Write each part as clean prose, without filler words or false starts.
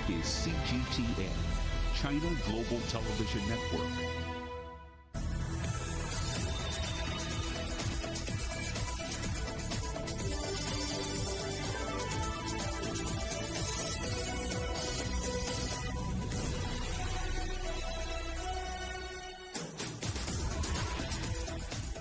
is CGTN, China Global Television Network.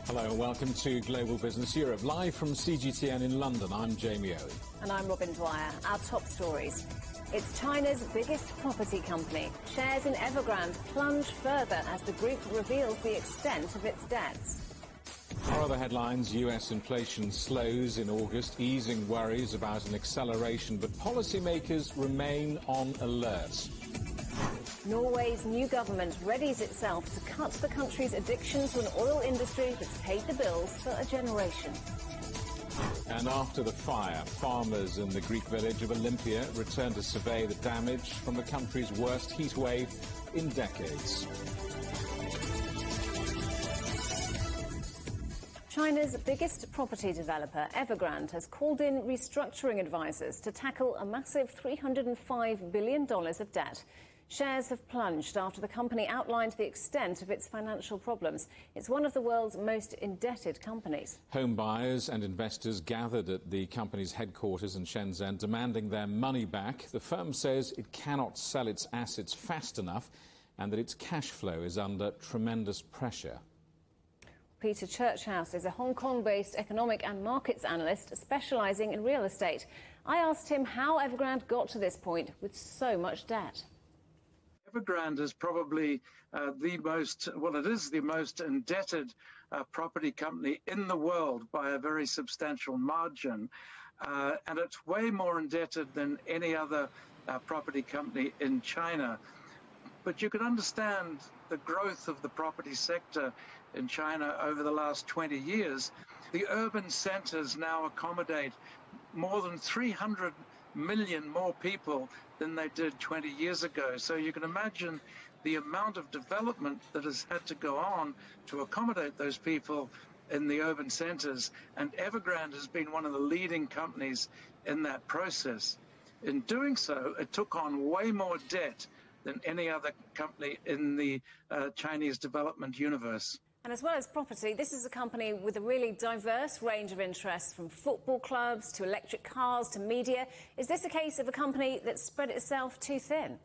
Hello and welcome to Global Business Europe. Live from CGTN in London, I'm Jamie Owen. And I'm Robin Dwyer. Our top stories. It's China's biggest property company. Shares in Evergrande plunge further as the group reveals the extent of its debts. Our other headlines: US inflation slows in August, easing worries about an acceleration, but policymakers remain on alert. Norway's new government readies itself to cut the country's addiction to an oil industry that's paid the bills for a generation. And after the fire, farmers in the Greek village of Olympia return to survey the damage from the country's worst heat wave in decades. China's biggest property developer, Evergrande, has called in restructuring advisors to tackle a massive $305 billion of debt. Shares have plunged after the company outlined the extent of its financial problems. It's one of the world's most indebted companies. Home buyers and investors gathered at the company's headquarters in Shenzhen demanding their money back. The firm says it cannot sell its assets fast enough and that its cash flow is under tremendous pressure. Peter Churchhouse is a Hong Kong-based economic and markets analyst specialising in real estate. I asked him how Evergrande got to this point with so much debt. Evergrande is probably it is the most indebted property company in the world by a very substantial margin. And it's way more indebted than any other property company in China. But you can understand the growth of the property sector in China over the last 20 years. The urban centers now accommodate more than 300 million more people than they did 20 years ago. So you can imagine the amount of development that has had to go on to accommodate those people in the urban centers. And Evergrande has been one of the leading companies in that process. In doing so, it took on way more debt than any other company in the Chinese development universe. And as well as property, this is a company with a really diverse range of interests, from football clubs to electric cars to media. Is this a case of a company that spread itself too thin?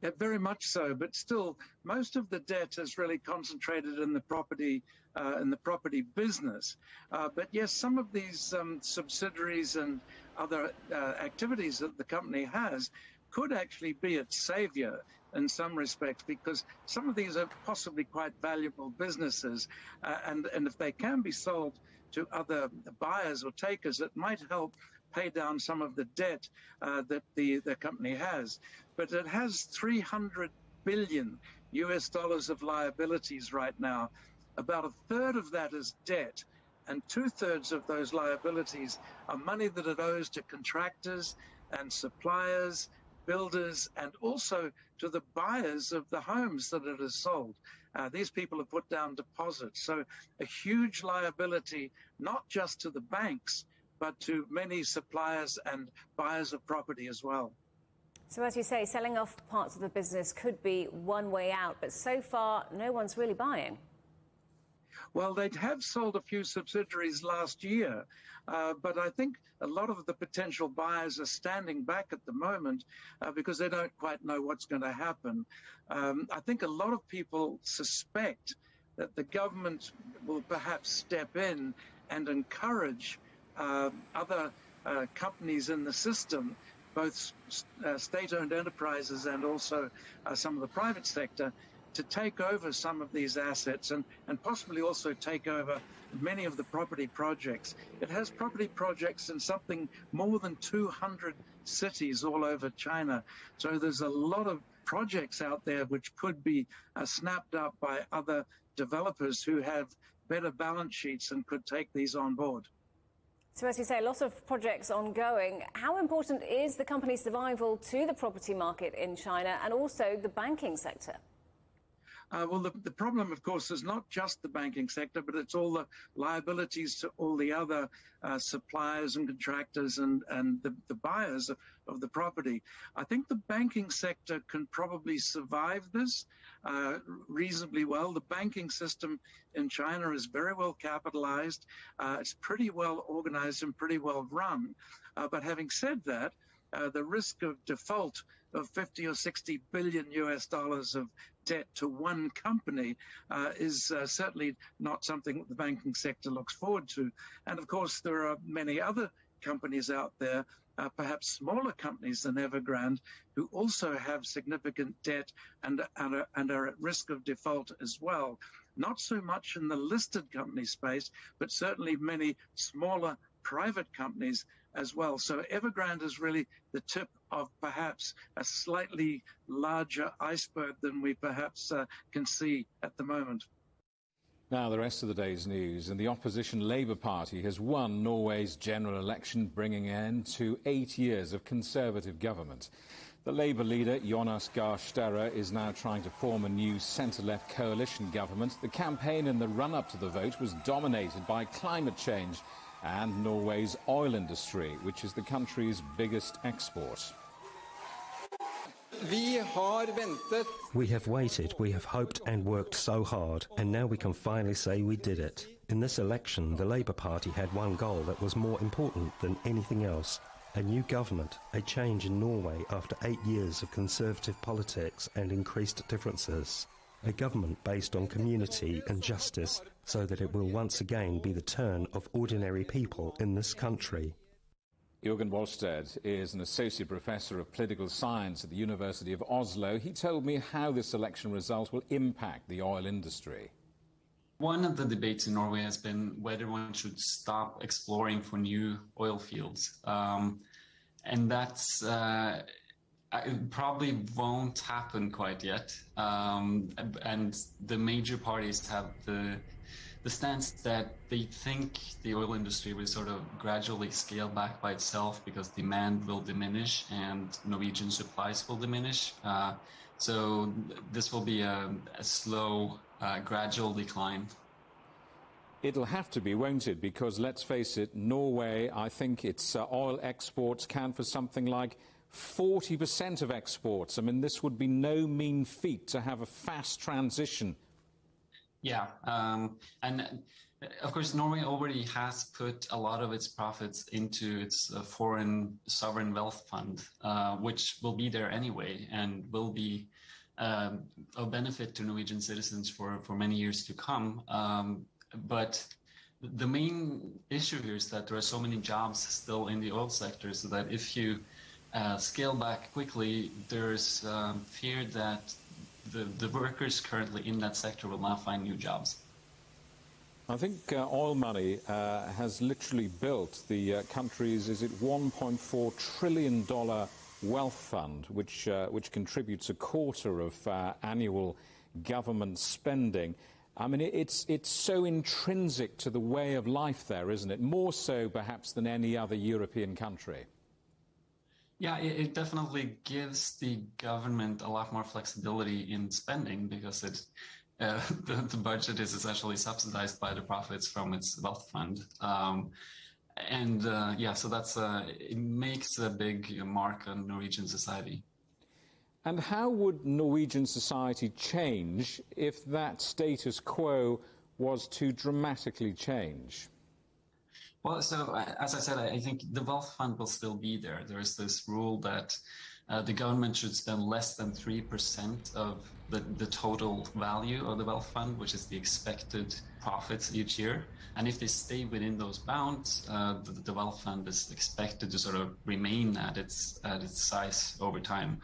Yeah, very much so. But still, most of the debt is really concentrated in the property business. But yes, some of these subsidiaries and other activities that the company has could actually be its savior in some respects, because some of these are possibly quite valuable businesses, and if they can be sold to other buyers or takers, it might help pay down some of the debt that the company has. But it has 300 billion US dollars of liabilities right now. About a third of that is debt, and 2/3 of those liabilities are money that it owes to contractors and suppliers, builders, and also to the buyers of the homes that it has sold. These people have put down deposits. So a huge liability, not just to the banks, but to many suppliers and buyers of property as well. So as you say, selling off parts of the business could be one way out, but so far no one's really buying. Well, they have sold a few subsidiaries last year, but I think a lot of the potential buyers are standing back at the moment because they don't quite know what's going to happen. I think a lot of people suspect that the government will perhaps step in and encourage other companies in the system, both state-owned enterprises and also some of the private sector, to take over some of these assets and possibly also take over many of the property projects. It has property projects in something more than 200 cities all over China. So there's a lot of projects out there which could be snapped up by other developers who have better balance sheets and could take these on board. So as you say, a lot of projects ongoing. How important is the company's survival to the property market in China and also the banking sector? Well, the problem, of course, is not just the banking sector, but it's all the liabilities to all the other suppliers and contractors and the buyers of the property. I think the banking sector can probably survive this reasonably well. The banking system in China is very well capitalized. It's pretty well organized and pretty well run. But having said that, the risk of default of 50 or 60 billion US dollars of debt to one company is certainly not something that the banking sector looks forward to. And of course, there are many other companies out there, perhaps smaller companies than Evergrande, who also have significant debt and are at risk of default as well. Not so much in the listed company space, but certainly many smaller private companies as well. So Evergrande is really the tip of perhaps a slightly larger iceberg than we perhaps can see at the moment. Now, the rest of the day's news, and the opposition Labour Party has won Norway's general election, bringing an end to 8 years of Conservative government. The Labour leader, Jonas Gahr Støre, is now trying to form a new centre-left coalition government. The campaign in the run-up to the vote was dominated by climate change and Norway's oil industry, which is the country's biggest export. We have waited, we have hoped and worked so hard, and now we can finally say we did it. In this election, the Labour Party had one goal that was more important than anything else: a new government, a change in Norway after 8 years of Conservative politics and increased differences. A government based on community and justice, so that it will once again be the turn of ordinary people in this country. Jørgen Volstead is an associate professor of political science at the University of Oslo. He told me how this election result will impact the oil industry. One of the debates in Norway has been whether one should stop exploring for new oil fields. And that's it probably won't happen quite yet. And the major parties have the stance that they think the oil industry will sort of gradually scale back by itself because demand will diminish and Norwegian supplies will diminish. So this will be a slow, gradual decline. It'll have to be, won't it? Because let's face it, Norway, I think its oil exports count for something like 40% of exports. I mean, this would be no mean feat to have a fast transition. Yeah, and of course, Norway already has put a lot of its profits into its foreign sovereign wealth fund, which will be there anyway and will be of benefit to Norwegian citizens for many years to come. But the main issue here is that there are so many jobs still in the oil sector, so that if you scale back quickly, there's fear that the workers currently in that sector will not find new jobs. I think oil money has literally built the country's, is it $1.4 trillion wealth fund, which contributes a quarter of annual government spending. I mean, it's so intrinsic to the way of life there, isn't it? More so, perhaps, than any other European country. Yeah, it definitely gives the government a lot more flexibility in spending because the budget is essentially subsidized by the profits from its wealth fund. Yeah, so that's it makes a big mark on Norwegian society. And how would Norwegian society change if that status quo was to dramatically change? Well, so as I said, I think the wealth fund will still be there. There's this rule that the government should spend less than 3% of the total value of the wealth fund, which is the expected profits each year. And if they stay within those bounds, the wealth fund is expected to sort of remain at its size over time.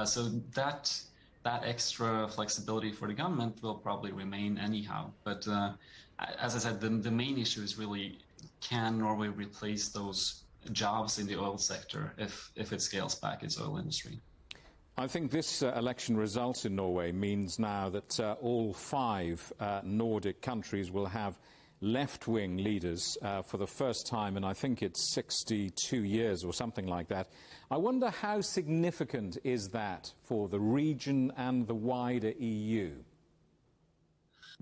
So that extra flexibility for the government will probably remain anyhow. But as I said, the main issue is really, can Norway replace those jobs in the oil sector if it scales back its oil industry? I think this election result in Norway means now that all 5 Nordic countries will have left-wing leaders for the first time in, I think it's 62 years or something like that. I wonder how significant is that for the region and the wider EU?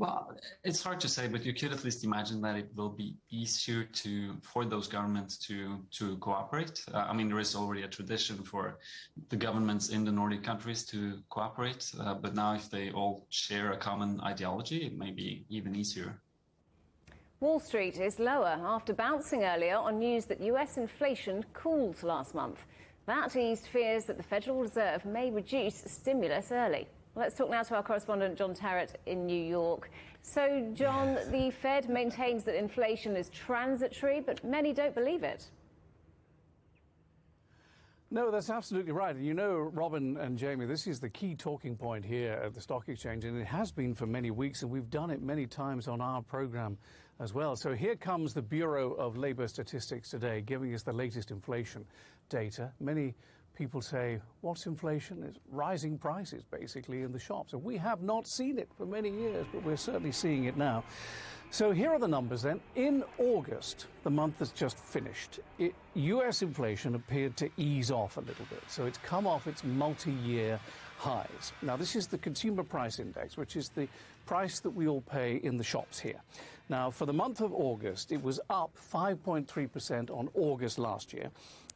Well, it's hard to say, but you could at least imagine that it will be easier for those governments to cooperate. I mean, there is already a tradition for the governments in the Nordic countries to cooperate, but now if they all share a common ideology, it may be even easier. Wall Street is lower after bouncing earlier on news that US inflation cooled last month. That eased fears that the Federal Reserve may reduce stimulus early. Let's talk now to our correspondent, John Terrett in New York. So, John, the Fed maintains that inflation is transitory, but many don't believe it. No, that's absolutely right. You know, Robin and Jamie, this is the key talking point here at the Stock Exchange, and it has been for many weeks, and we've done it many times on our program as well. So here comes the Bureau of Labor Statistics today, giving us the latest inflation data. Many people say, what's inflation? It's rising prices, basically, in the shops. And we have not seen it for many years, but we're certainly seeing it now. So here are the numbers then. In August, the month that's just finished, US inflation appeared to ease off a little bit. So it's come off its multi-year highs. Now, this is the Consumer Price Index, which is the price that we all pay in the shops here. Now, for the month of August, it was up 5.3% on August last year.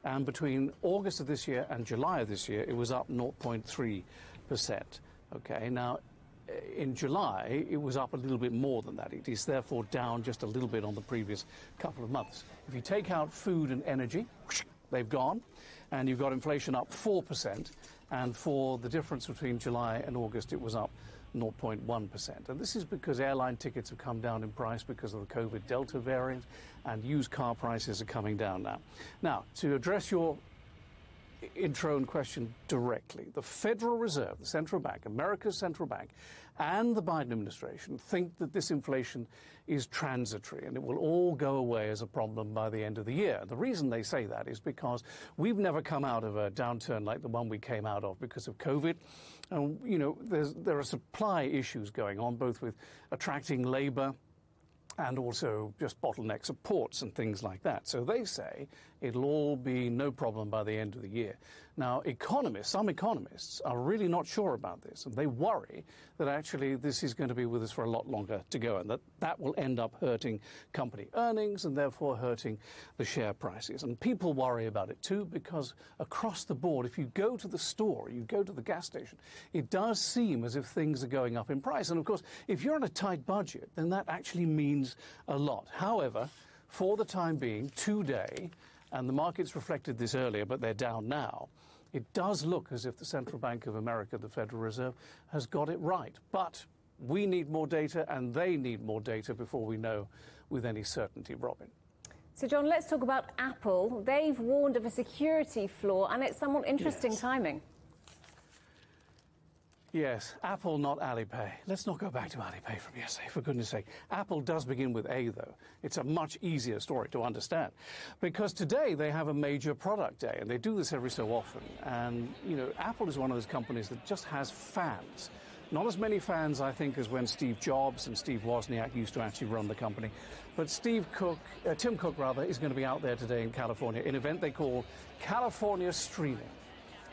And between August of this year and July of this year, it was up 0.3%. Okay, now, in July, it was up a little bit more than that. It is therefore down just a little bit on the previous couple of months. If you take out food and energy, they've gone, and you've got inflation up 4%. And for the difference between July and August, it was up 0.1%. And this is because airline tickets have come down in price because of the COVID Delta variant, and used car prices are coming down now. Now, to address your intro and question directly, the Federal Reserve, the central bank, America's central bank, and the Biden administration think that this inflation is transitory and it will all go away as a problem by the end of the year. The reason they say that is because we've never come out of a downturn like the one we came out of because of COVID. And, you know, there are supply issues going on, both with attracting labor and also just bottlenecks of ports and things like that. So they say it'll all be no problem by the end of the year. Now, some economists are really not sure about this, and they worry that actually this is going to be with us for a lot longer to go, and that will end up hurting company earnings and therefore hurting the share prices. And people worry about it too, because across the board, if you go to the store, you go to the gas station, it does seem as if things are going up in price. And of course, if you're on a tight budget, then that actually means a lot. However, for the time being, today, and the markets reflected this earlier, but they're down now, it does look as if the Central Bank of America, the Federal Reserve, has got it right. But we need more data, and they need more data before we know with any certainty, Robin. So, John, let's talk about Apple. They've warned of a security flaw, and it's somewhat interesting timing. Yes, Apple, not Alipay. Let's not go back to Alipay from yesterday, for goodness sake. Apple does begin with A, though. It's a much easier story to understand. Because today they have a major product day, and they do this every so often. And, you know, Apple is one of those companies that just has fans. Not as many fans, I think, as when Steve Jobs and Steve Wozniak used to actually run the company. But Tim Cook, is going to be out there today in California, in an event they call California Streaming.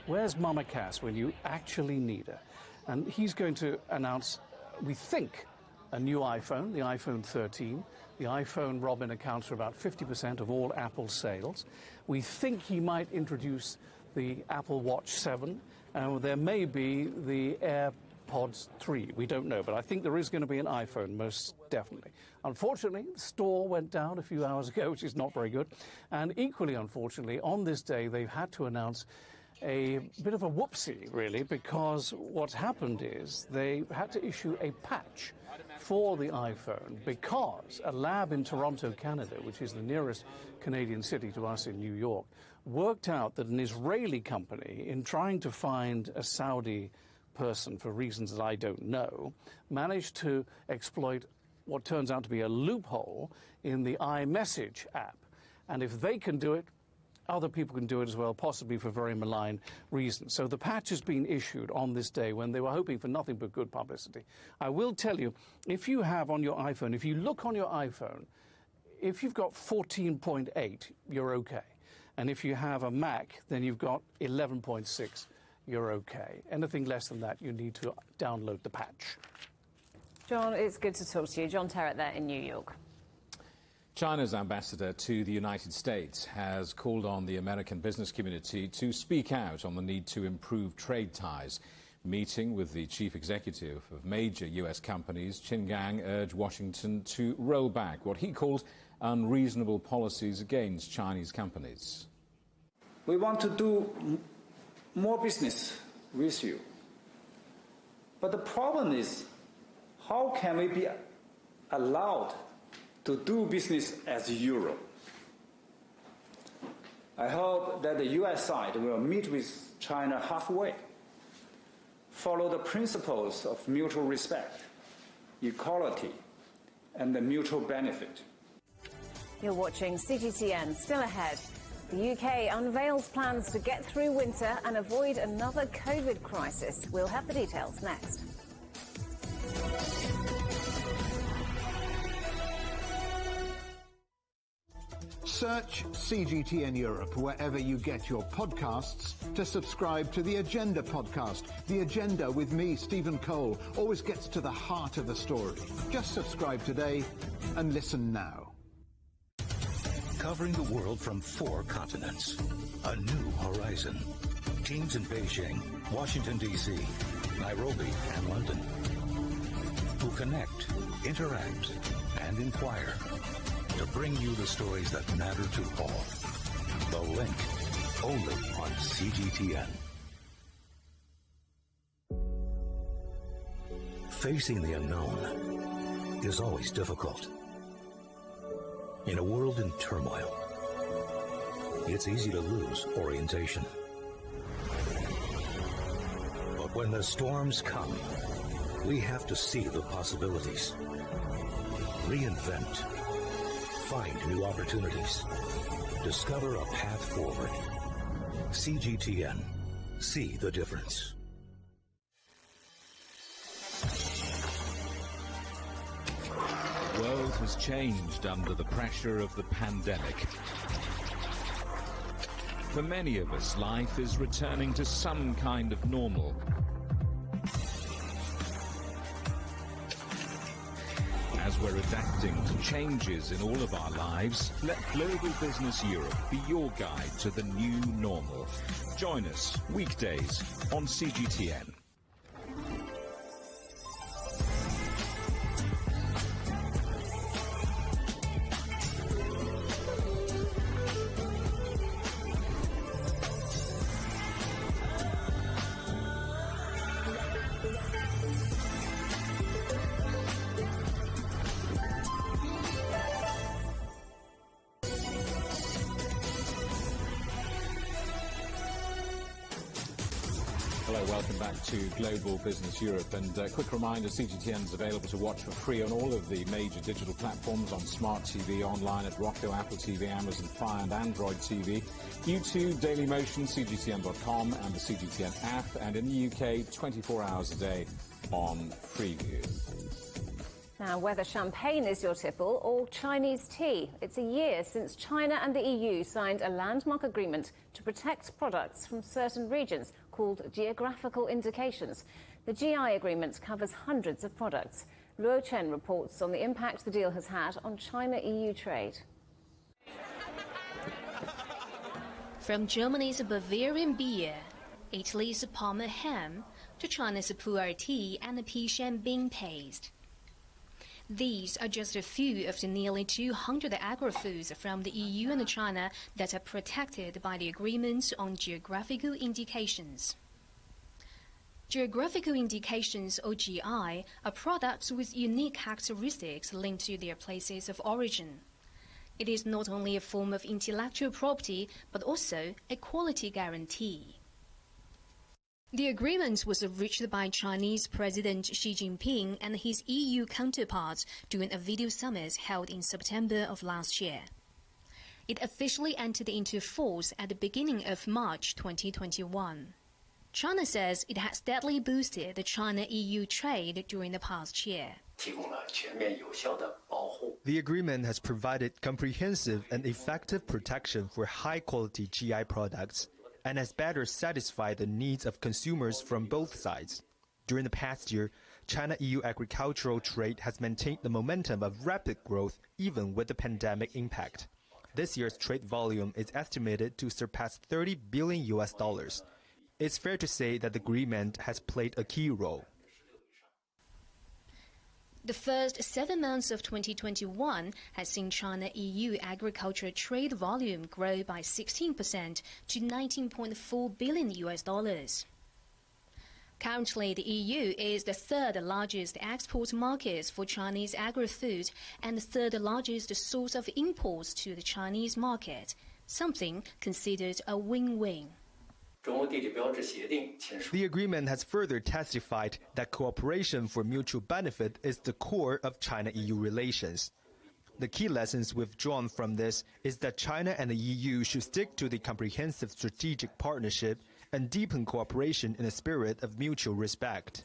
Where's Mama Cass when you actually need her? And he's going to announce, we think, a new iPhone, the iPhone 13. The iPhone, Robin, accounts for about 50% of all Apple sales. We think he might introduce the Apple Watch 7. There may be the AirPods 3. We don't know, but I think there is going to be an iPhone, most definitely. Unfortunately, the store went down a few hours ago, which is not very good. And equally unfortunately, on this day, they've had to announce a bit of a whoopsie, really, because what's happened is they had to issue a patch for the iPhone because a lab in Toronto, Canada, which is the nearest Canadian city to us in New York, worked out that an Israeli company, in trying to find a Saudi person for reasons that I don't know, managed to exploit what turns out to be a loophole in the iMessage app. And if they can do it, other people can do it as well, possibly for very malign reasons. So the patch has been issued on this day when they were hoping for nothing but good publicity. I will tell you, if you have on your iPhone, if you look on your iPhone, if you've got 14.8, you're okay. And if you have a Mac, then you've got 11.6, you're okay. Anything less than that, you need to download the patch. John, it's good to talk to you. John Terrett there in New York. China's ambassador to the United States has called on the American business community to speak out on the need to improve trade ties. Meeting with the chief executive of major U.S. companies, Qin Gang urged Washington to roll back what he called unreasonable policies against Chinese companies. We want to do more business with you. But the problem is, how can we be allowed to do business as Europe? I hope that the U.S. side will meet with China halfway, follow the principles of mutual respect, equality, and the mutual benefit. You're watching CGTN. Still ahead, the UK unveils plans to get through winter and avoid another COVID crisis. We'll have the details next. Search CGTN Europe wherever you get your podcasts to subscribe to The Agenda podcast. The Agenda with me, Stephen Cole, always gets to the heart of the story. Just subscribe today and listen now. Covering the world from 4 continents. A new horizon. Teams in Beijing, Washington, D.C., Nairobi, and London. Who connect, interact, and inquire to bring you the stories that matter to all. The Link, only on CGTN. Facing the unknown is always difficult. In a world in turmoil, it's easy to lose orientation. But when the storms come, we have to see the possibilities, reinvent, find new opportunities, discover a path forward. CGTN. See the difference. The world has changed under the pressure of the pandemic. For many of us, life is returning to some kind of normal. As we're adapting to changes in all of our lives, let Global Business Europe be your guide to the new normal. Join us weekdays on CGTN. Hello, welcome back to Global Business Europe. And a quick reminder, CGTN is available to watch for free on all of the major digital platforms, on Smart TV, online at Roku, Apple TV, Amazon Fire and Android TV, YouTube, Dailymotion, CGTN.com and the CGTN app, and in the UK, 24 hours a day on Freeview. Now, whether champagne is your tipple or Chinese tea, it's a year since China and the EU signed a landmark agreement to protect products from certain regions called geographical indications. The GI agreement covers hundreds of products. Luo Chen reports on the impact the deal has had on China-EU trade. From Germany's Bavarian beer, Italy's Parma ham, to China's pu'er tea and the Pishan paste. These are just a few of the nearly 200 agri-foods from the EU and China that are protected by the agreement on geographical indications. Geographical indications, or GI, are products with unique characteristics linked to their places of origin. It is not only a form of intellectual property, but also a quality guarantee. The agreement was reached by Chinese President Xi Jinping and his EU counterparts during a video summit held in September of last year. It officially entered into force at the beginning of March 2021. China says it has steadily boosted the China-EU trade during the past year. The agreement has provided comprehensive and effective protection for high-quality GI products and has better satisfied the needs of consumers from both sides. During the past year, China-EU agricultural trade has maintained the momentum of rapid growth even with the pandemic impact. This year's trade volume is estimated to surpass $30 billion. It's fair to say that the agreement has played a key role. The first 7 months of 2021 has seen China-EU agricultural trade volume grow by 16% to $19.4 billion. Currently, the EU is the third largest export market for Chinese agri-food and the third largest source of imports to the Chinese market, something considered a win-win. The agreement has further testified that cooperation for mutual benefit is the core of China-EU relations. The key lessons we've drawn from this is that China and the EU should stick to the comprehensive strategic partnership and deepen cooperation in a spirit of mutual respect.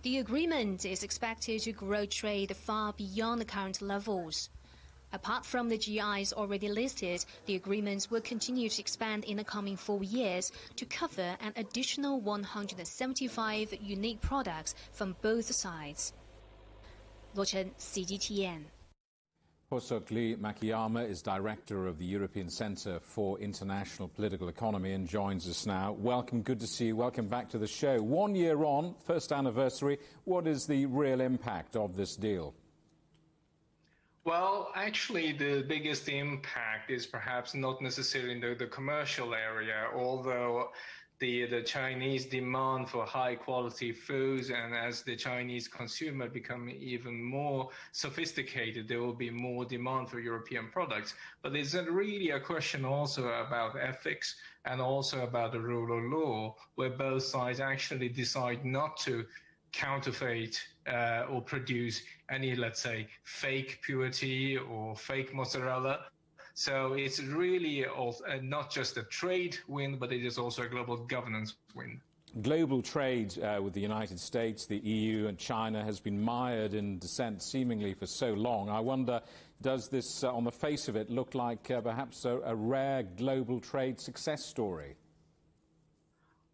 The agreement is expected to grow trade far beyond the current levels. Apart from the GIs already listed, the agreements will continue to expand in the coming 4 years to cover an additional 175 unique products from both sides. Rochen, CGTN. Hosok Lee Makiyama is director of the European Centre for International Political Economy and joins us now. Welcome, good to see you. Welcome back to the show. 1 year on, first anniversary. What is the real impact of this deal? Well, actually, the biggest impact is perhaps not necessarily in the commercial area, although the Chinese demand for high-quality foods, and as the Chinese consumer become even more sophisticated, there will be more demand for European products. But there's really a question also about ethics and also about the rule of law, where both sides actually decide not to counterfeit or produce any, let's say, fake purity or fake mozzarella. So it's really not just a trade win, but it is also a global governance win. Global trade with the United States, the EU and China has been mired in dissent seemingly for so long. I wonder, does this, on the face of it, look like perhaps a rare global trade success story?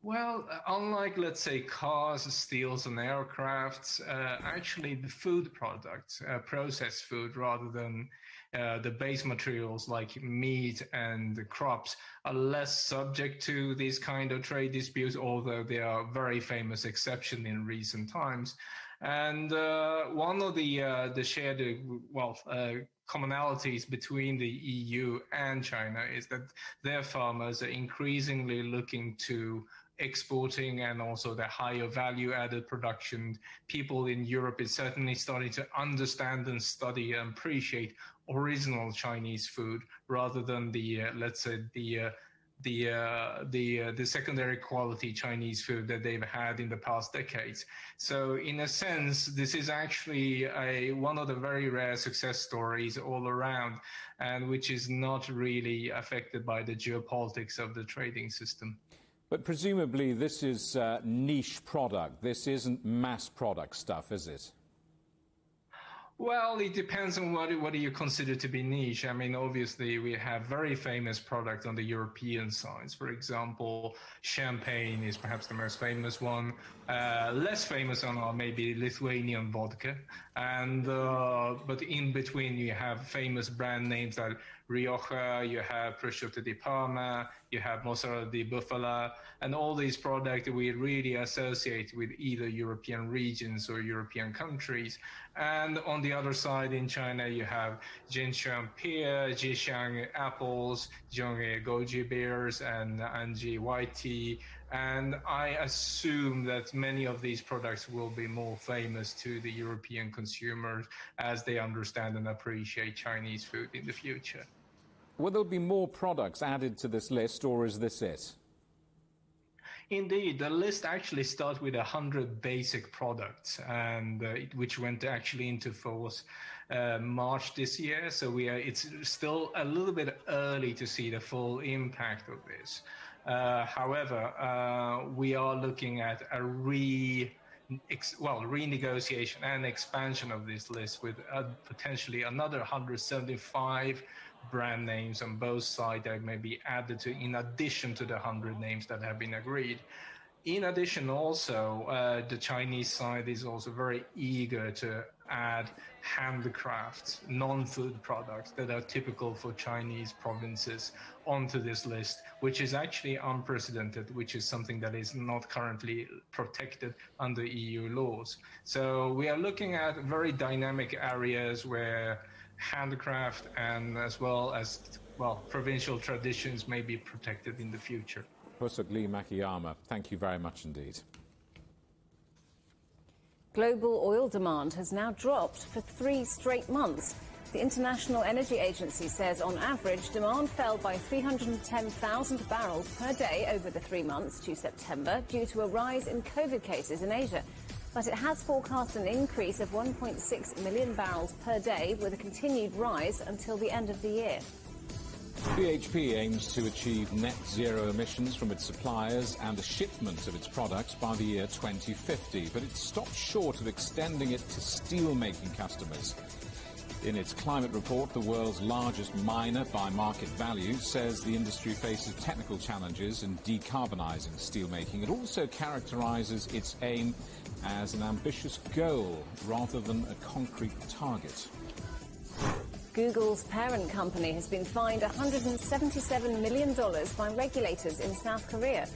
Well, unlike, let's say, cars, steels, and aircrafts, actually the food products, processed food rather than the base materials like meat and the crops, are less subject to these kind of trade disputes, although they are a very famous exception in recent times. And one of the shared, commonalities between the EU and China is that their farmers are increasingly looking to exporting and also the higher value added production. People in Europe is certainly starting to understand and study and appreciate original Chinese food rather than the let's say the secondary quality Chinese food that they've had in the past decades. So in a sense, this is actually one of the very rare success stories all around, and which is not really affected by the geopolitics of the trading system. But presumably this is niche product. This isn't mass product stuff, is it? Well, it depends on what do you consider to be niche. I mean, obviously, we have very famous products on the European side. For example, champagne is perhaps the most famous one. Less famous one are maybe Lithuanian vodka. And but in between, you have famous brand names like Rioja, you have Prosciutto di Parma, you have Mozzarella di Bufala, and all these products we really associate with either European regions or European countries. And on the other side in China, you have Jinshan pear, Jixiang apples, Zhonghe goji beers, and Anji white tea. And I assume that many of these products will be more famous to the European consumers as they understand and appreciate Chinese food in the future. Will there be more products added to this list, or is this it? Indeed, the list actually starts with 100 basic products, and which went actually into force March this year. So it's still a little bit early to see the full impact of this. However, we are looking at a renegotiation and expansion of this list with potentially another 175 brand names on both sides that may be added to in addition to the 100 names that have been agreed. In addition, also, the Chinese side is also very eager to add handicrafts, non-food products that are typical for Chinese provinces onto this list, which is actually unprecedented, which is something that is not currently protected under EU laws. So we are looking at very dynamic areas where handicraft and as well as, well, provincial traditions may be protected in the future. Professor Lee Makiyama, thank you very much indeed. Global oil demand has now dropped for 3 straight months. The International Energy Agency says on average demand fell by 310,000 barrels per day over the 3 months to September due to a rise in COVID cases in Asia. But it has forecast an increase of 1.6 million barrels per day with a continued rise until the end of the year. BHP aims to achieve net zero emissions from its suppliers and the shipment of its products by the year 2050, but it stopped short of extending it to steel-making customers. In its climate report, the world's largest miner by market value says the industry faces technical challenges in decarbonising steelmaking. It also characterises its aim as an ambitious goal rather than a concrete target. Google's parent company has been fined $177 million by regulators in South Korea.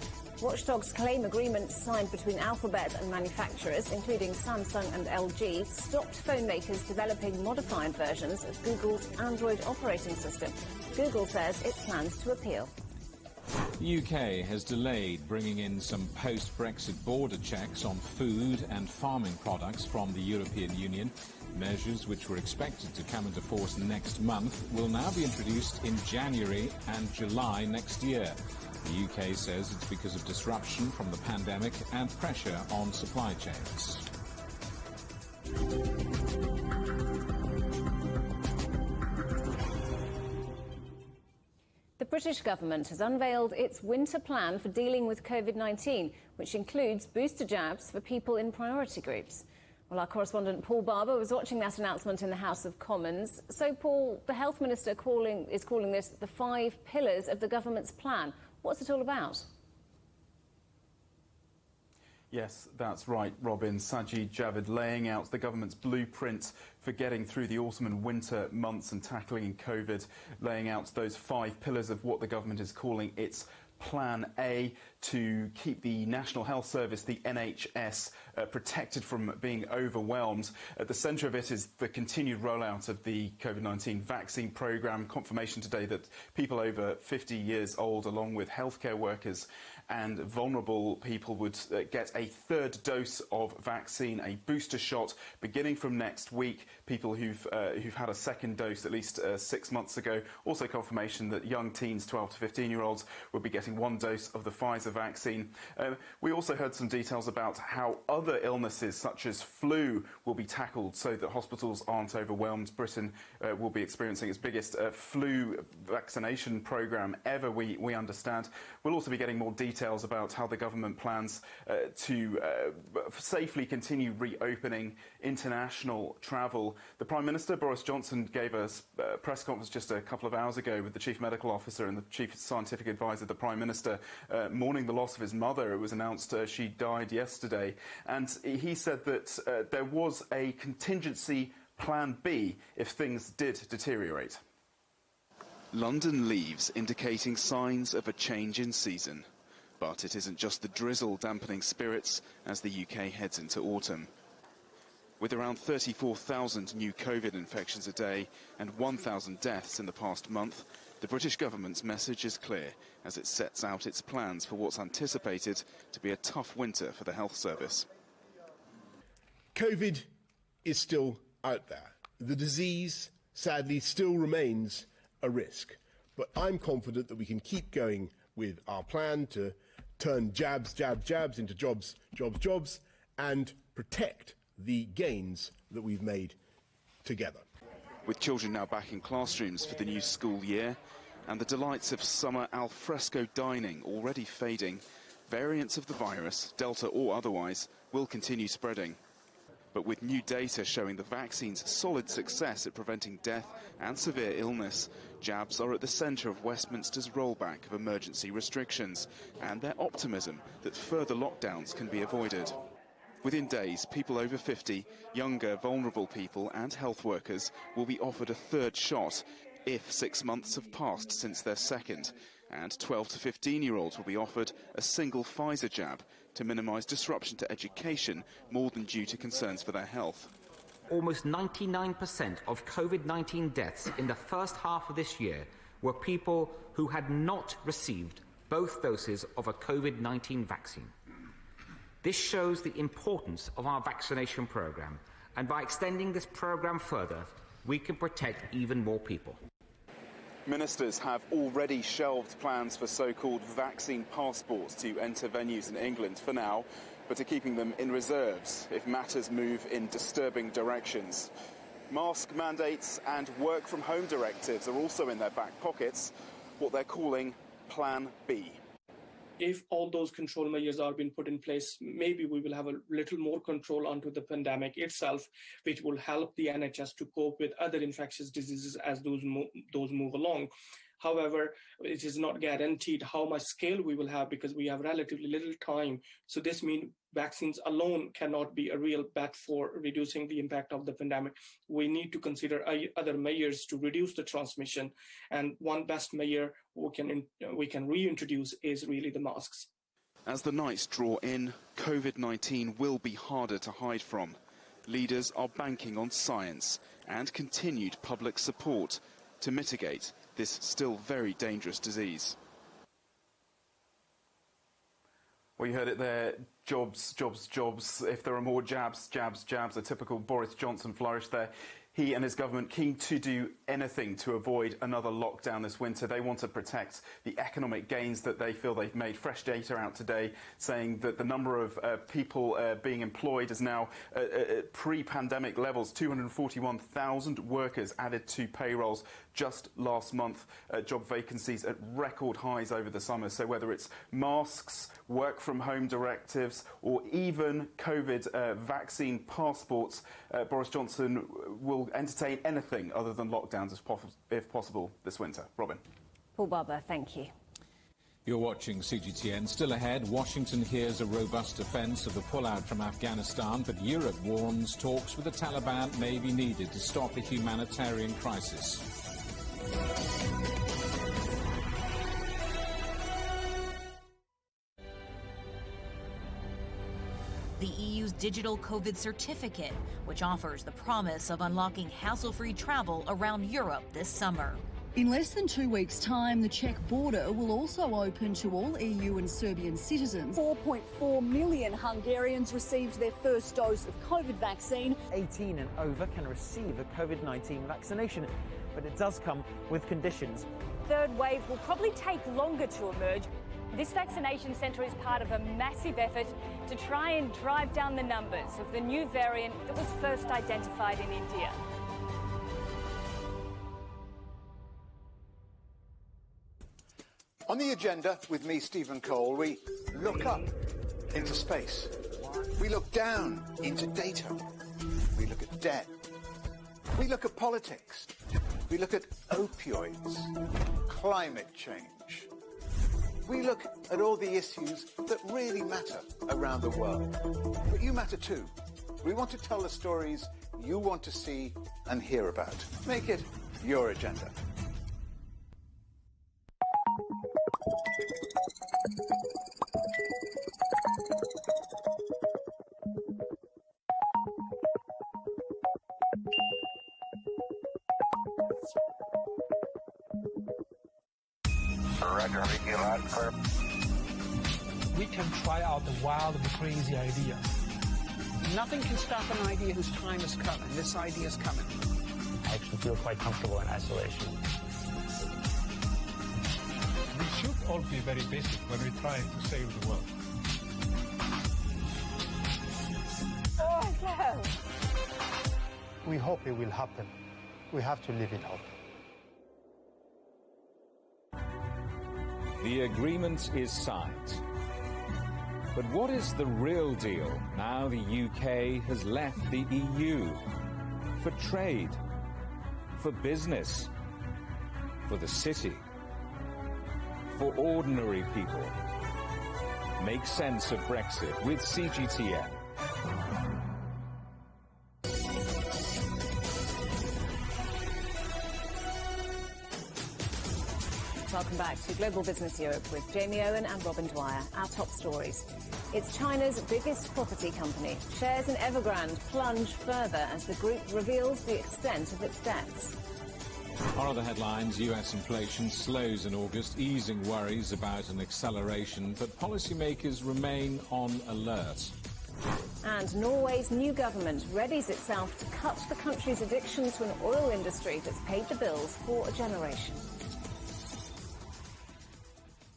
Watchdogs claim agreements signed between Alphabet and manufacturers, including Samsung and LG, stopped phone makers developing modified versions of Google's Android operating system. Google says it plans to appeal. The UK has delayed bringing in some post-Brexit border checks on food and farming products from the European Union. Measures which were expected to come into force next month will now be introduced in January and July next year. The UK says it's because of disruption from the pandemic and pressure on supply chains. The British government has unveiled its winter plan for dealing with COVID-19, which includes booster jabs for people in priority groups. Well, our correspondent Paul Barber was watching that announcement in the House of Commons. So, Paul, the Health Minister is calling this the 5 pillars of the government's plan. What's it all about? Yes, that's right, Robin. Sajid Javid laying out the government's blueprint for getting through the autumn and winter months and tackling COVID, laying out those 5 pillars of what the government is calling its Plan A to keep the National Health Service, the NHS, protected from being overwhelmed. At the centre of it is the continued rollout of the COVID-19 vaccine programme. Confirmation today that people over 50 years old, along with healthcare workers and vulnerable people, would get a 3rd dose of vaccine, a booster shot, beginning from next week. People who've had a 2nd dose at least 6 months ago. Also confirmation that young teens, 12 to 15-year-olds, will be getting 1 dose of the Pfizer vaccine. We also heard some details about how other illnesses such as flu will be tackled so that hospitals aren't overwhelmed. Britain will be experiencing its biggest flu vaccination programme ever, we understand. We'll also be getting more details about how the government plans to safely continue reopening international travel. The Prime Minister, Boris Johnson, gave a press conference just a couple of hours ago with the Chief Medical Officer and the Chief Scientific Advisor of the Prime Minister, mourning the loss of his mother. It was announced she died yesterday. And he said that there was a contingency Plan B if things did deteriorate. London leaves indicating signs of a change in season. But it isn't just the drizzle dampening spirits as the UK heads into autumn. With around 34,000 new COVID infections a day and 1,000 deaths in the past month, the British government's message is clear as it sets out its plans for what's anticipated to be a tough winter for the health service. COVID is still out there. The disease, sadly, still remains a risk. But I'm confident that we can keep going with our plan to turn jabs into jobs, and protect the gains that we've made together. With children now back in classrooms for the new school year and the delights of summer al fresco dining already fading, variants of the virus, Delta or otherwise, will continue spreading. But with new data showing the vaccine's solid success at preventing death and severe illness, jabs are at the centre of Westminster's rollback of emergency restrictions and their optimism that further lockdowns can be avoided. Within days, people over 50, younger, vulnerable people and health workers will be offered a third shot if 6 months have passed since their second, and 12 to 15-year-olds will be offered a single Pfizer jab to minimise disruption to education more than due to concerns for their health. Almost 99% of COVID-19 deaths in the first half of this year were people who had not received both doses of a COVID-19 vaccine. This shows the importance of our vaccination programme, and by extending this programme further, we can protect even more people. Ministers have already shelved plans for so-called vaccine passports to enter venues in England for now, but are keeping them in reserves if matters move in disturbing directions. Mask mandates and work-from-home directives are also in their back pockets, what they're calling Plan B. If all those control measures are being put in place, maybe we will have a little more control onto the pandemic itself, which will help the NHS to cope with other infectious diseases as those move along. However, it is not guaranteed how much scale we will have because we have relatively little time. So this means vaccines alone cannot be a real bet for reducing the impact of the pandemic. We need to consider other measures to reduce the transmission. And one best measure we can reintroduce is really the masks. As the nights draw in, COVID-19 will be harder to hide from. Leaders are banking on science and continued public support to mitigate this still very dangerous disease. Well, you heard it there. Jobs, jobs, jobs. If there are more jabs, jabs, jabs. A typical Boris Johnson flourish there. He and his government keen to do anything to avoid another lockdown this winter. They want to protect the economic gains that they feel they've made. Fresh data out today saying that the number of people being employed is now at pre-pandemic levels. 241,000 workers added to payrolls just last month. Job vacancies at record highs over the summer. So whether it's masks, work from home directives, or even COVID vaccine passports, Boris Johnson will entertain anything other than lockdowns if possible this winter. Robin. Paul Barber, thank you. You're watching CGTN. Still ahead, Washington hears a robust defence of the pullout from Afghanistan, but Europe warns talks with the Taliban may be needed to stop a humanitarian crisis. The EU's digital COVID certificate, which offers the promise of unlocking hassle-free travel around Europe this summer. In less than 2 weeks' time, the Czech border will also open to all EU and Serbian citizens. 4.4 million Hungarians received their first dose of COVID vaccine. 18 and over can receive a COVID-19 vaccination, but it does come with conditions. Third wave will probably take longer to emerge. This vaccination centre is part of a massive effort to try and drive down the numbers of the new variant that was first identified in India. On the agenda with me, Stephen Cole, we look up into space. We look down into data. We look at debt. We look at politics. We look at opioids, climate change. We look at all the issues that really matter around the world. But you matter too. We want to tell the stories you want to see and hear about. Make it your agenda. We can try out the wild and crazy idea. Nothing can stop an idea whose time has come, and this idea is coming. I actually feel quite comfortable in isolation. We should all be very basic when we try to save the world. Oh, no. We hope it will happen. We have to live in hope. The agreement is signed. But what is the real deal now the UK has left the EU? For trade, for business, for the city, for ordinary people. Make sense of Brexit with CGTN. Welcome back to Global Business Europe with Jamie Owen and Robin Dwyer. Our top stories. It's China's biggest property company. Shares in Evergrande plunge further as the group reveals the extent of its debts. Our other headlines, US inflation slows in August, easing worries about an acceleration, but policymakers remain on alert. And Norway's new government readies itself to cut the country's addiction to an oil industry that's paid the bills for a generation.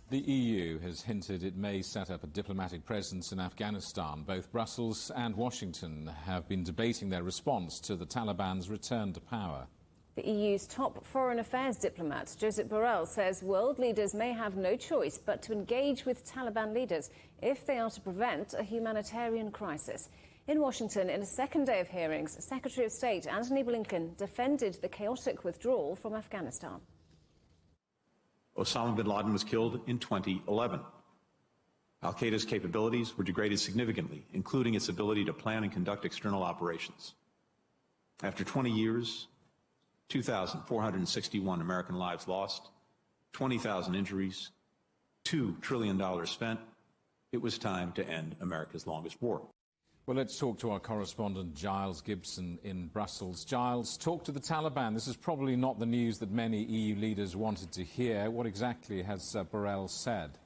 The EU has hinted it may set up a diplomatic presence in Afghanistan. Both Brussels and Washington have been debating their response to the Taliban's return to power. The EU's top foreign affairs diplomat, Josep Borrell, says world leaders may have no choice but to engage with Taliban leaders if they are to prevent a humanitarian crisis. In Washington, in a second day of hearings, Secretary of State Antony Blinken defended the chaotic withdrawal from Afghanistan. Osama bin Laden was killed in 2011. Al-Qaeda's capabilities were degraded significantly, including its ability to plan and conduct external operations. After 20 years, 2,461 American lives lost, 20,000 injuries, $2 trillion spent, it was time to end America's longest war. Well, let's talk to our correspondent Giles Gibson in Brussels. Giles, talk to the Taliban. This is probably not the news that many EU leaders wanted to hear. What exactly has Borrell said?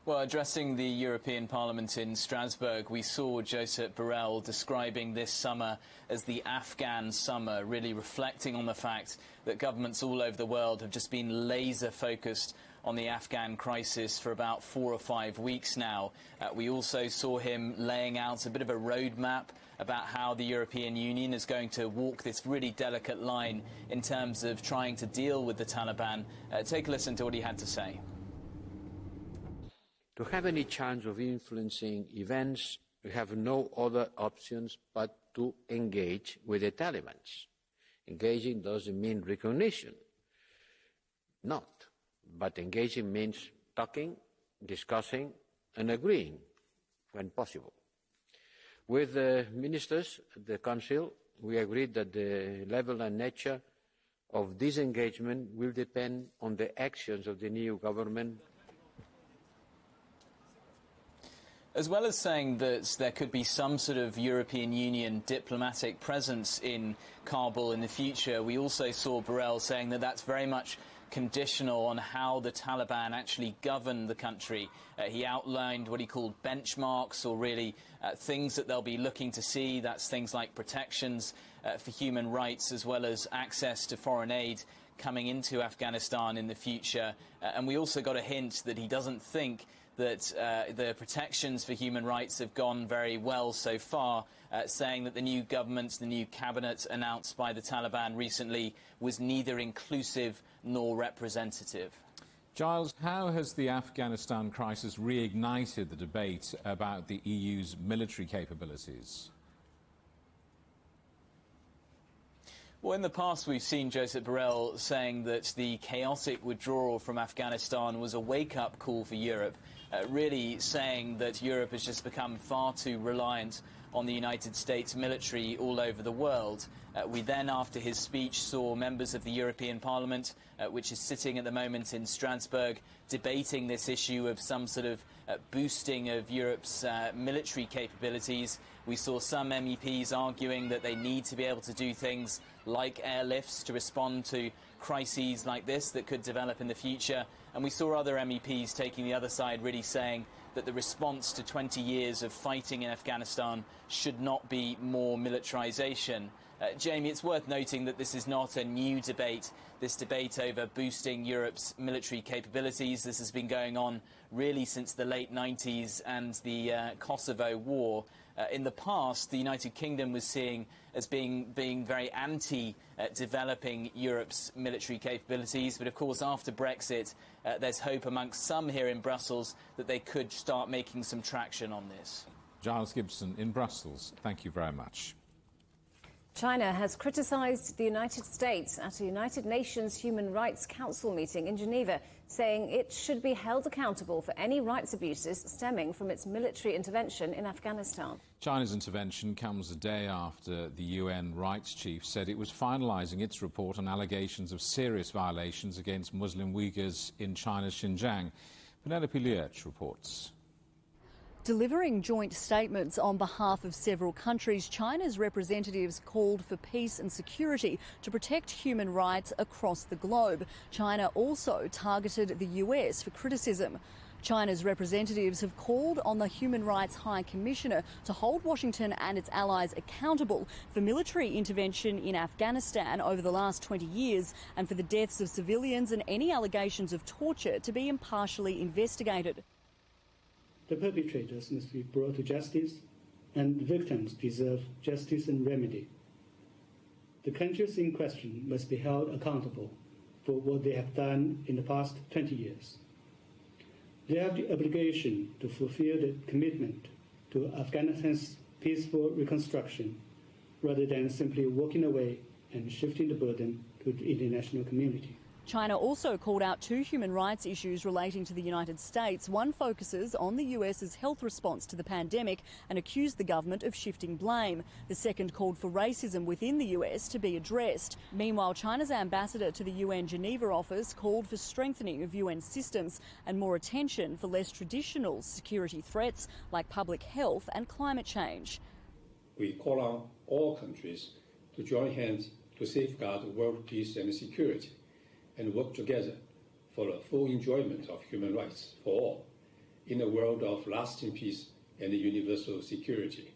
Well, addressing the European Parliament in Strasbourg, we saw Josep Borrell describing this summer as the Afghan summer, really reflecting on the fact that governments all over the world have just been laser-focused on the Afghan crisis for about 4 or 5 weeks now. We also saw him laying out a bit of a roadmap about how the European Union is going to walk this really delicate line in terms of trying to deal with the Taliban. Take a listen to what he had to say. To have any chance of influencing events, we have no other options but to engage with the Taliban. Engaging doesn't mean recognition. Not. But engaging means talking, discussing and agreeing when possible. With the ministers at the Council, we agreed that the level and nature of this engagement will depend on the actions of the new government. As well as saying that there could be some sort of European Union diplomatic presence in Kabul in the future, we also saw Borrell saying that that's very much conditional on how the Taliban actually govern the country. He outlined what he called benchmarks, or really things that they'll be looking to see. That's things like protections for human rights, as well as access to foreign aid coming into Afghanistan in the future. And we also got a hint that he doesn't think that the protections for human rights have gone very well so far, saying that the new government, the new cabinet announced by the Taliban recently was neither inclusive nor representative. Giles, how has the Afghanistan crisis reignited the debate about the EU's military capabilities? Well, in the past, we've seen Josep Borrell saying that the chaotic withdrawal from Afghanistan was a wake-up call for Europe, really saying that Europe has just become far too reliant on the United States military all over the world. We then, after his speech, saw members of the European Parliament, which is sitting at the moment in Strasbourg, debating this issue of some sort of boosting of Europe's military capabilities. We saw some MEPs arguing that they need to be able to do things like airlifts to respond to crises like this that could develop in the future. And we saw other MEPs taking the other side, really saying that the response to 20 years of fighting in Afghanistan should not be more militarization. Jamie, it's worth noting that this is not a new debate. This debate over boosting Europe's military capabilities, this has been going on really since the late 90s and the Kosovo War. In the past, the United Kingdom was seen as being very anti-developing Europe's military capabilities. But of course, after Brexit, there's hope amongst some here in Brussels that they could start making some traction on this. Giles Gibson in Brussels, thank you very much. China has criticised the United States at a United Nations Human Rights Council meeting in Geneva, saying it should be held accountable for any rights abuses stemming from its military intervention in Afghanistan. China's intervention comes a day after the UN rights chief said it was finalising its report on allegations of serious violations against Muslim Uyghurs in China's Xinjiang. Penelope Liech reports. Delivering joint statements on behalf of several countries, China's representatives called for peace and security to protect human rights across the globe. China also targeted the US for criticism. China's representatives have called on the Human Rights High Commissioner to hold Washington and its allies accountable for military intervention in Afghanistan over the last 20 years and for the deaths of civilians and any allegations of torture to be impartially investigated. The perpetrators must be brought to justice, and victims deserve justice and remedy. The countries in question must be held accountable for what they have done in the past 20 years. They have the obligation to fulfill the commitment to Afghanistan's peaceful reconstruction, rather than simply walking away and shifting the burden to the international community. China also called out two human rights issues relating to the United States. One focuses on the US's health response to the pandemic and accused the government of shifting blame. The second called for racism within the US to be addressed. Meanwhile, China's ambassador to the UN Geneva office called for strengthening of UN systems and more attention for less traditional security threats like public health and climate change. We call on all countries to join hands to safeguard world peace and security, and work together for the full enjoyment of human rights for all in a world of lasting peace and universal security.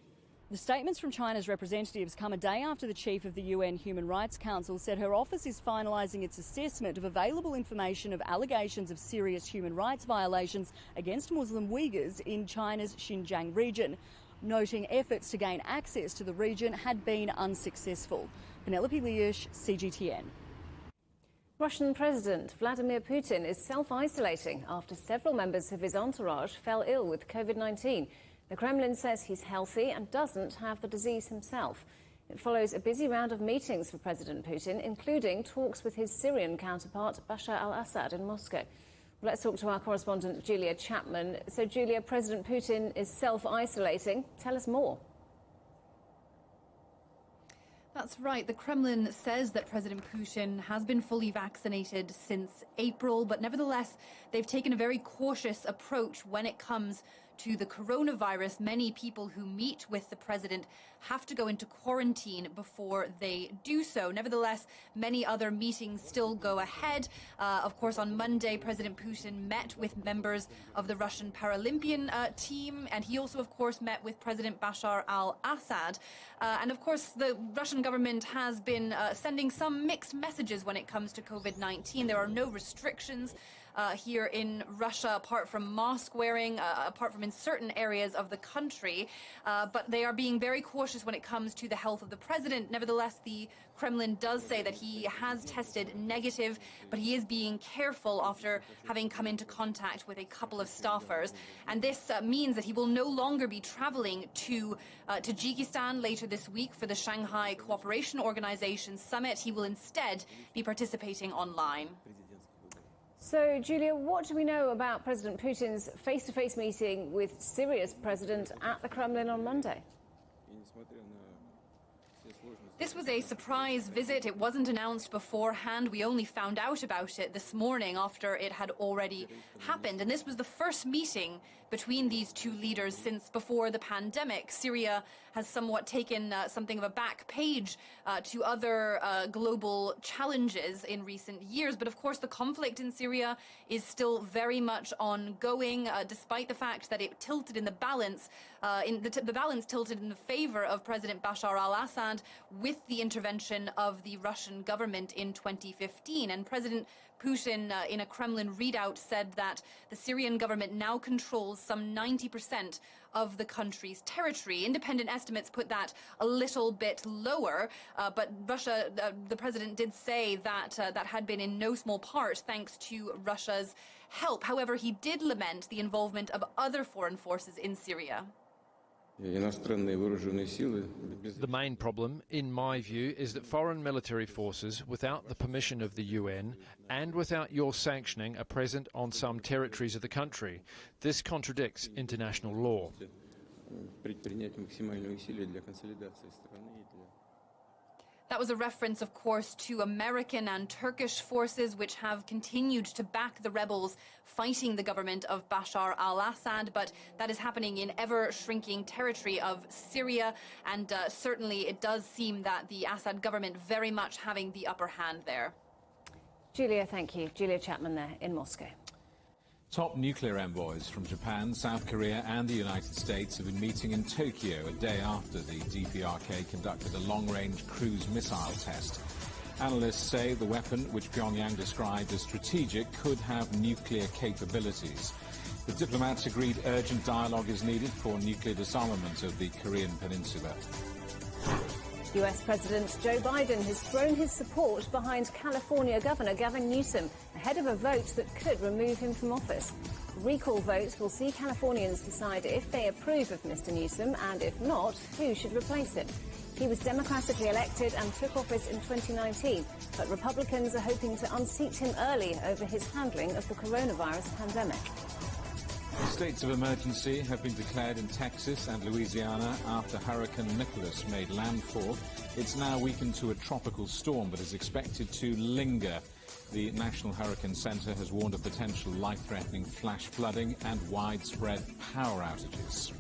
The statements from China's representatives come a day after the chief of the UN Human Rights Council said her office is finalising its assessment of available information of allegations of serious human rights violations against Muslim Uyghurs in China's Xinjiang region, noting efforts to gain access to the region had been unsuccessful. Penelope Liech, CGTN. Russian President Vladimir Putin is self-isolating after several members of his entourage fell ill with COVID-19. The Kremlin says he's healthy and doesn't have the disease himself. It follows a busy round of meetings for President Putin, including talks with his Syrian counterpart Bashar al-Assad in Moscow. Let's talk to our correspondent Julia Chapman. So, Julia, President Putin is self-isolating. Tell us more. That's right. The Kremlin says that President Putin has been fully vaccinated since April, but nevertheless, they've taken a very cautious approach when it comes to the coronavirus. Many people who meet with the president have to go into quarantine before they do so. Nevertheless, many other meetings still go ahead. Of course, on Monday, President Putin met with members of the Russian Paralympian team, and he also, of course, met with President Bashar al-Assad. And of course, the Russian government has been sending some mixed messages when it comes to COVID-19. There are no restrictions here in Russia, apart from mask wearing, apart from in certain areas of the country. But they are being very cautious when it comes to the health of the president. Nevertheless, the Kremlin does say that he has tested negative, but he is being careful after having come into contact with a couple of staffers. And this means that he will no longer be traveling to Tajikistan later this week for the Shanghai Cooperation Organization Summit. He will instead be participating online. So, Julia, what do we know about President Putin's face-to-face meeting with Syria's president at the Kremlin on Monday? This was a surprise visit. It wasn't announced beforehand. We only found out about it this morning after it had already happened. And this was the first meeting between these two leaders since before the pandemic. Syria has somewhat taken something of a back page to other global challenges in recent years. But of course, the conflict in Syria is still very much ongoing, despite the fact that it tilted in the balance. The balance tilted in the favor of President Bashar al-Assad with with the intervention of the Russian government in 2015. And President Putin, in a Kremlin readout, said that the Syrian government now controls some 90% of the country's territory. Independent estimates put that a little bit lower, but Russia, the president did say that that had been in no small part thanks to Russia's help. However, he did lament the involvement of other foreign forces in Syria. The main problem, in my view, is that foreign military forces, without the permission of the UN and without your sanctioning, are present on some territories of the country. This contradicts international law. That was a reference, of course, to American and Turkish forces which have continued to back the rebels fighting the government of Bashar al-Assad, but that is happening in ever-shrinking territory of Syria, and certainly it does seem that the Assad government very much having the upper hand there. Julia, thank you. Julia Chapman there in Moscow. Top nuclear envoys from Japan, South Korea and the United States have been meeting in Tokyo a day after the DPRK conducted a long-range cruise missile test. Analysts say the weapon, which Pyongyang described as strategic, could have nuclear capabilities. The diplomats agreed urgent dialogue is needed for nuclear disarmament of the Korean peninsula. US President Joe Biden has thrown his support behind California Governor Gavin Newsom ahead of a vote that could remove him from office. The recall vote will see Californians decide if they approve of Mr. Newsom, and if not, who should replace him. He was democratically elected and took office in 2019, but Republicans are hoping to unseat him early over his handling of the coronavirus pandemic. States of emergency have been declared in Texas and Louisiana after Hurricane Nicholas made landfall. It's now weakened to a tropical storm but is expected to linger. The National Hurricane Center has warned of potential life-threatening flash flooding and widespread power outages.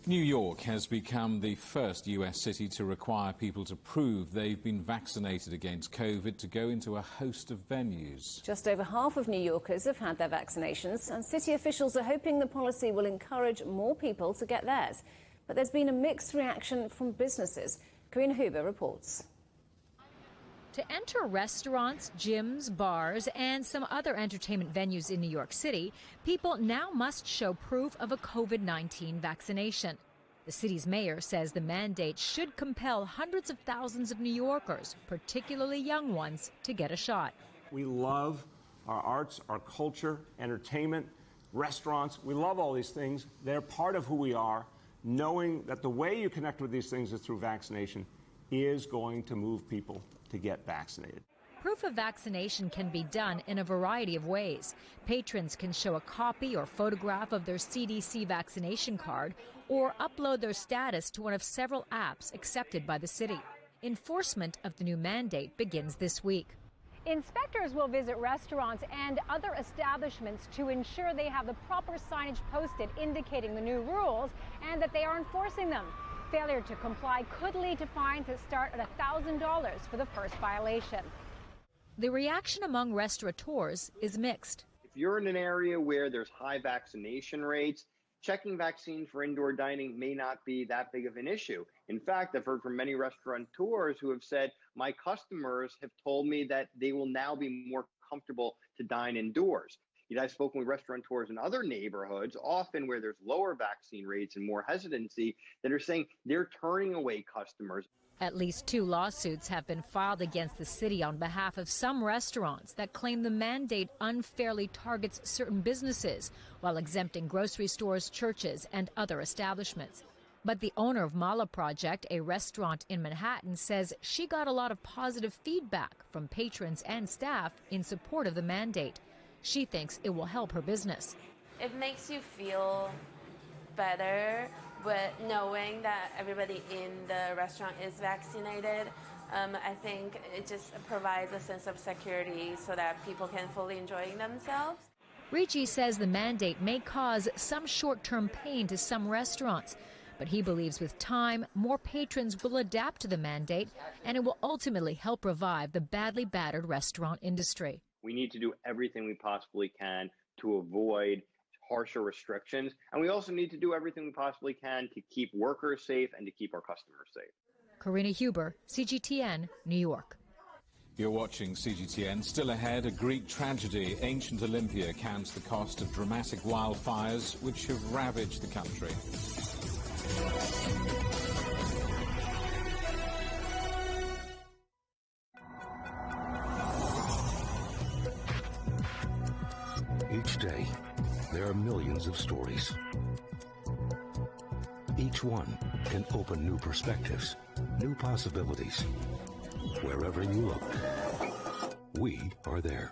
New York has become the first US city to require people to prove they've been vaccinated against COVID to go into a host of venues. Just over half of New Yorkers have had their vaccinations, and city officials are hoping the policy will encourage more people to get theirs. But there's been a mixed reaction from businesses. Karina Huber reports. To enter restaurants, gyms, bars, and some other entertainment venues in New York City, people now must show proof of a COVID-19 vaccination. The city's mayor says the mandate should compel hundreds of thousands of New Yorkers, particularly young ones, to get a shot. We love our arts, our culture, entertainment, restaurants. We love all these things. They're part of who we are. Knowing that the way you connect with these things is through vaccination is going to move people to get vaccinated. Proof of vaccination can be done in a variety of ways. Patrons can show a copy or photograph of their CDC vaccination card or upload their status to one of several apps accepted by the city. Enforcement of the new mandate begins this week. Inspectors will visit restaurants and other establishments to ensure they have the proper signage posted indicating the new rules and that they are enforcing them. Failure to comply could lead to fines that start at $1,000 for the first violation. The reaction among restaurateurs is mixed. If you're in an area where there's high vaccination rates, checking vaccine for indoor dining may not be that big of an issue. In fact, I've heard from many restaurateurs who have said, my customers have told me that they will now be more comfortable to dine indoors. I've spoken with restaurateurs in other neighborhoods, often where there's lower vaccine rates and more hesitancy, that are saying they're turning away customers. At least 2 lawsuits have been filed against the city on behalf of some restaurants that claim the mandate unfairly targets certain businesses while exempting grocery stores, churches, and other establishments. But the owner of Mala Project, a restaurant in Manhattan, says she got a lot of positive feedback from patrons and staff in support of the mandate. She thinks it will help her business. It makes you feel better, but knowing that everybody in the restaurant is vaccinated, I think it just provides a sense of security so that people can fully enjoy themselves. Ricci says the mandate may cause some short-term pain to some restaurants, but he believes with time, more patrons will adapt to the mandate, and it will ultimately help revive the badly battered restaurant industry. We need to do everything we possibly can to avoid harsher restrictions. And we also need to do everything we possibly can to keep workers safe and to keep our customers safe. Karina Huber, CGTN, New York. You're watching CGTN. Still ahead, a Greek tragedy. Ancient Olympia counts the cost of dramatic wildfires which have ravaged the country. Each day, there are millions of stories. Each one can open new perspectives, new possibilities. Wherever you look, we are there.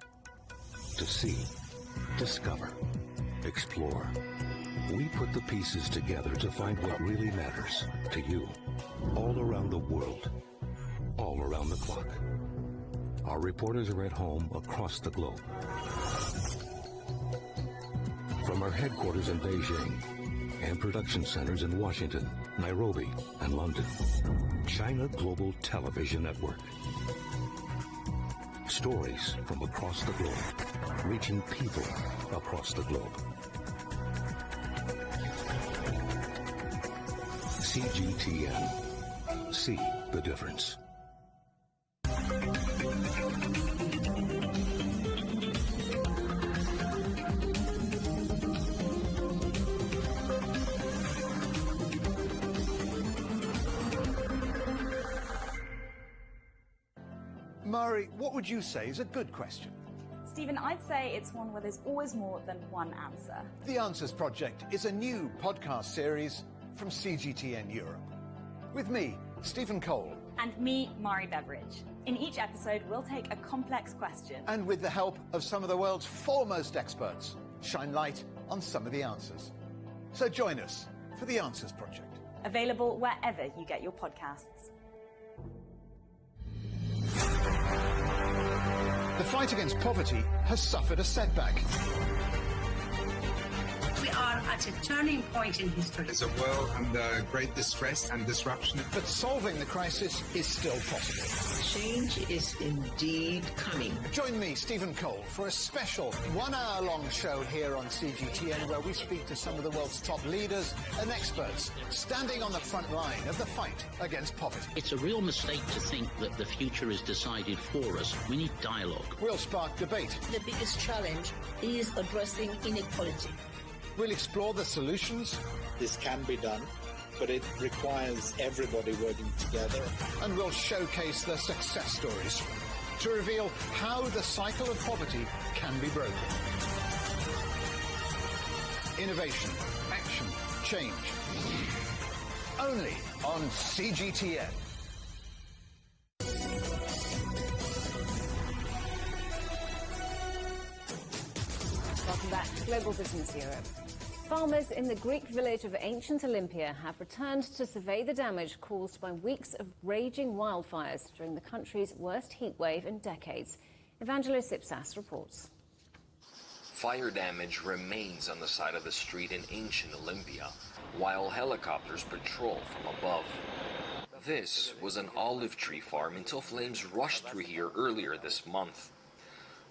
To see, discover, explore. We put the pieces together to find what really matters to you, all around the world, all around the clock. Our reporters are at home across the globe. From our headquarters in Beijing and production centers in Washington, Nairobi, and London, China Global Television Network. Stories from across the globe, reaching people across the globe. CGTN. See the difference. Mari, what would you say is a good question? Stephen, I'd say it's one where there's always more than one answer. The Answers Project is a new podcast series from CGTN Europe. With me, Stephen Cole. And me, Mari Beveridge. In each episode, we'll take a complex question. And with the help of some of the world's foremost experts, shine light on some of the answers. So join us for The Answers Project. Available wherever you get your podcasts. The fight against poverty has suffered a setback. We are at a turning point in history. It's a world under great distress and disruption. But solving the crisis is still possible. Change is indeed coming. Join me, Stephen Cole, for a special 1 hour-long show here on CGTN where we speak to some of the world's top leaders and experts standing on the front line of the fight against poverty. It's a real mistake to think that the future is decided for us. We need dialogue. We'll spark debate. The biggest challenge is addressing inequality. We'll explore the solutions. This can be done, but it requires everybody working together. And we'll showcase the success stories to reveal how the cycle of poverty can be broken. Innovation, action, change. Only on CGTN. Welcome back to Global Business Europe. Farmers in the Greek village of ancient Olympia have returned to survey the damage caused by weeks of raging wildfires during the country's worst heat wave in decades. Evangelos Ipsas reports. Fire damage remains on the side of the street in ancient Olympia, while helicopters patrol from above. This was an olive tree farm until flames rushed through here earlier this month.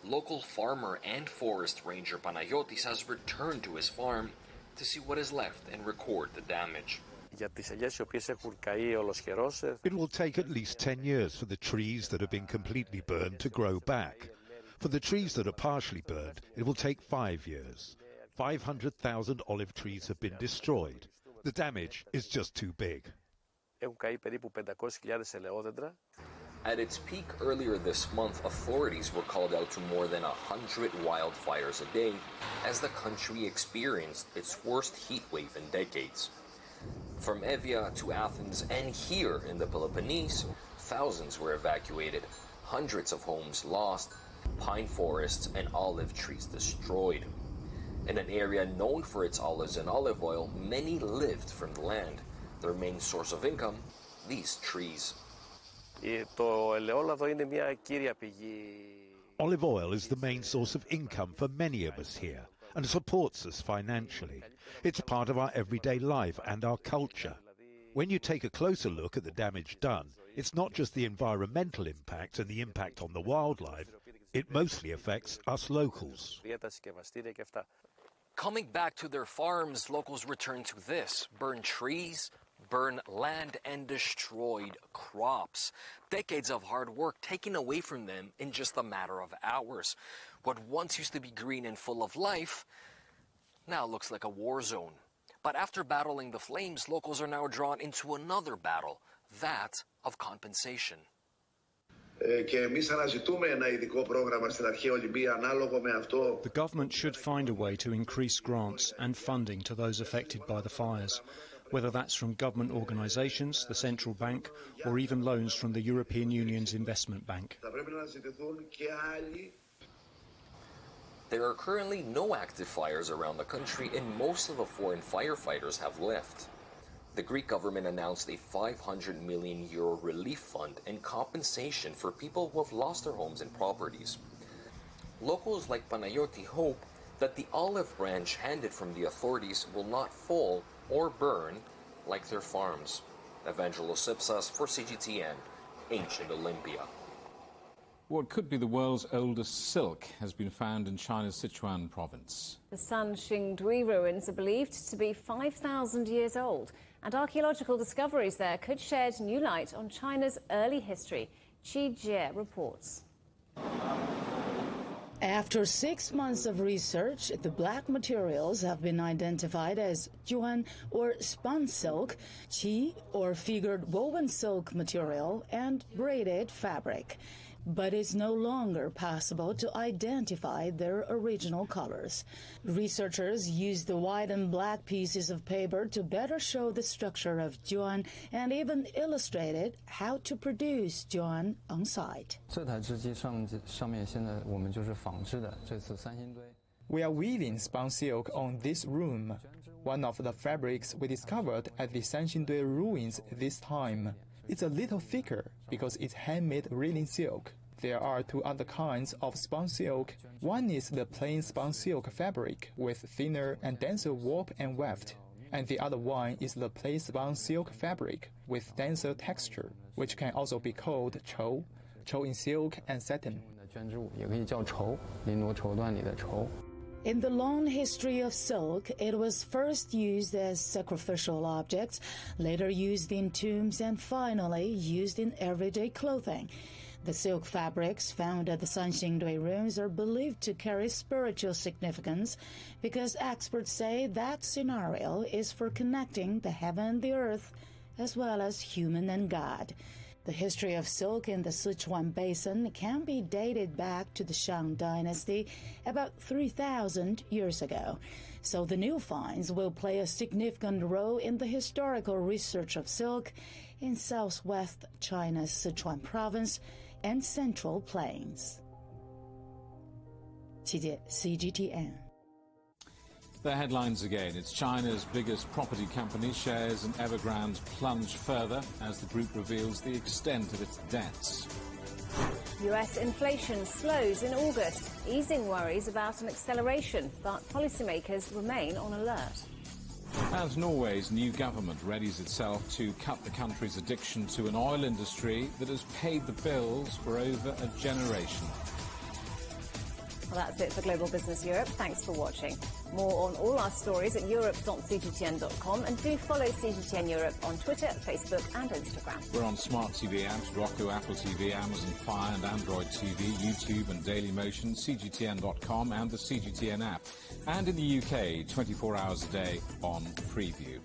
Local farmer and forest ranger Panayotis has returned to his farm to see what is left and record the damage. It will take at least 10 years for the trees that have been completely burned to grow back. For the trees that are partially burned, it will take 5 years. 500,000 olive trees have been destroyed. The damage is just too big. At its peak earlier this month, authorities were called out to more than 100 wildfires a day as the country experienced its worst heat wave in decades. From Evia to Athens and here in the Peloponnese, thousands were evacuated, hundreds of homes lost, pine forests and olive trees destroyed. In an area known for its olives and olive oil, many lived from the land. Their main source of income, these trees. Olive oil is the main source of income for many of us here and supports us financially. It's part of our everyday life and our culture. When you take a closer look at the damage done, it's not just the environmental impact and the impact on the wildlife, it mostly affects us locals. Coming back to their farms, locals return to this: burned trees, burned land, and destroyed crops. Decades of hard work taken away from them in just a matter of hours. What once used to be green and full of life now looks like a war zone. But after battling the flames, locals are now drawn into another battle, that of compensation. The government should find a way to increase grants and funding to those affected by the fires, whether that's from government organisations, the central bank, or even loans from the European Union's investment bank. There are currently no active fires around the country, and most of the foreign firefighters have left. The Greek government announced a €500 million relief fund and compensation for people who have lost their homes and properties. Locals like Panayoti hope that the olive branch handed from the authorities will not fall or burn like their farms. Evangelos Sipsas for CGTN, Ancient Olympia. What could be the world's oldest silk has been found in China's Sichuan province. The Sanxingdui ruins are believed to be 5,000 years old, and archaeological discoveries there could shed new light on China's early history. Qi Jie reports. After 6 months of research, the black materials have been identified as juan or spun silk, qi or figured woven silk material, and braided fabric. But it's no longer possible to identify their original colors. Researchers used the white and black pieces of paper to better show the structure of juan and even illustrated how to produce juan on site. We are weaving spun silk on this room, one of the fabrics we discovered at the Sanxingdui ruins this time. It's a little thicker because it's handmade reeling silk. There are two other kinds of spun silk. One is the plain spun silk fabric with thinner and denser warp and weft. And the other one is the plain spun silk fabric with denser texture, which can also be called chou in silk and satin. In the long history of silk, it was first used as sacrificial objects, later used in tombs, and finally used in everyday clothing. The silk fabrics found at the Sanxingdui ruins are believed to carry spiritual significance because experts say that scenario is for connecting the heaven and the earth, as well as human and God. The history of silk in the Sichuan basin can be dated back to the Shang dynasty about 3,000 years ago. So the new finds will play a significant role in the historical research of silk in southwest China's Sichuan province and Central Plains. CGTN. The headlines again. It's China's biggest property company. Shares in Evergrande plunge further as the group reveals the extent of its debts. US inflation slows in August, easing worries about an acceleration, but policymakers remain on alert. As Norway's new government readies itself to cut the country's addiction to an oil industry that has paid the bills for over a generation. Well, that's it for Global Business Europe. Thanks for watching. More on all our stories at europe.cgtn.com, and do follow CGTN Europe on Twitter, Facebook and Instagram. We're on smart TV apps, Roku, Apple TV, Amazon Fire and Android TV, YouTube and Dailymotion, CGTN.com and the CGTN app. And in the UK, 24 hours a day on Freeview.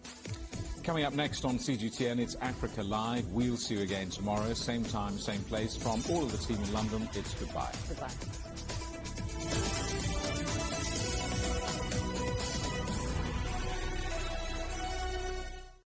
Coming up next on CGTN, it's Africa Live. We'll see you again tomorrow, same time, same place. From all of the team in London, it's goodbye. Goodbye.